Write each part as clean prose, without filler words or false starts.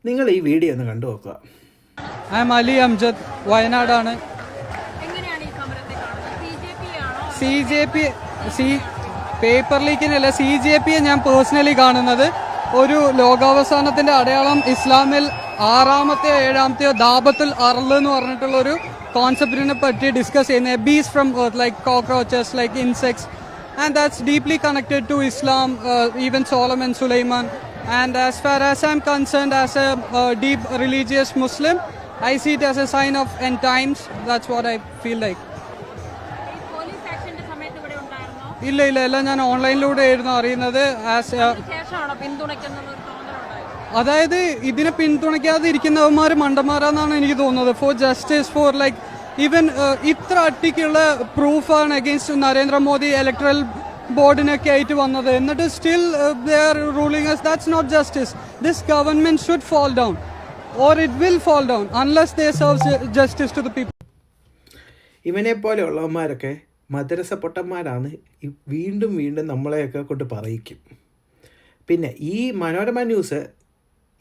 നിങ്ങൾ ഈ വീഡിയോ ഒന്ന് കണ്ടു നോക്കുക. ഐ എം അലി അംജദ്, വയനാടാണ്. പേപ്പർ ലീക്കിനല്ല, CJP ഞാൻ പേഴ്സണലി കാണുന്നത് ഒരു ലോകാവസാനത്തിന്റെ അടയാളം ഇസ്ലാമിൽ 6-ാമത്തെയോ 7-ാമത്തെയോ ദാബത്തുൽ അർള് എന്ന് പറഞ്ഞിട്ടുള്ള ഒരു കോൺസെപ്റ്റിനെ പറ്റി ഡിസ്കസ് ചെയ്യുന്നത്. Bees from earth like cockroaches, like insects, and that's deeply connected to Islam, even Solomon, Sulaiman. And as far as I'm concerned, as a deep religious Muslim, I see it as a sign of end times. That's what I feel like. ഇല്ല, ഞാൻ ഓൺലൈനിലൂടെ ആയിരുന്നു അറിയുന്നത്. അതായത് ഇതിനെ പിന്തുണയ്ക്കാതെ ഇരിക്കുന്നവന്മാർ മണ്ടന്മാരാന്നാണ് എനിക്ക് തോന്നുന്നത്. Four justice, for like even ഇത്ര അട്ടിക്കുള്ള പ്രൂഫാണ് അഗെയിൻസ്റ്റ് നരേന്ദ്രമോദി ഇലക്ട്രൽ ബോർഡിനൊക്കെ ആയിട്ട് വന്നത്. എന്നിട്ട് still they are ruling us. That's not justice. This government should fall down or it will fall down unless they serve justice to the people. ഇവനെ പോലെയുള്ളവന്മാരൊക്കെ മദ്രസ പൊട്ടന്മാരാണ്. വീണ്ടും നമ്മളെയൊക്കെ കൊണ്ട് പറയിക്കും. പിന്നെ ഈ മനോരമ ന്യൂസ്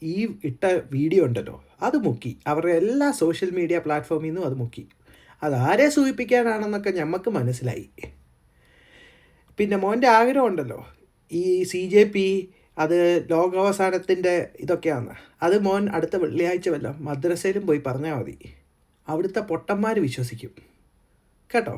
ഈ ഇട്ട വീഡിയോ ഉണ്ടല്ലോ, അത് മുക്കി അവരുടെ എല്ലാ സോഷ്യൽ മീഡിയ പ്ലാറ്റ്ഫോമിൽ നിന്നും അത് മുക്കി. അതാരെ സൂചിപ്പിക്കാനാണെന്നൊക്കെ ഞമ്മക്ക് മനസ്സിലായി. പിന്നെ മോൻ്റെ ആഗ്രഹം ഉണ്ടല്ലോ ഈ CJP അത് ലോകാവസാനത്തിൻ്റെ ഇതൊക്കെയാണ്. അത് മോൻ അടുത്ത വെള്ളിയാഴ്ച വല്ല മദ്രസയിലും പോയി പറഞ്ഞാൽ മതി. അവിടുത്തെ പൊട്ടന്മാർ വിശ്വസിക്കും കേട്ടോ.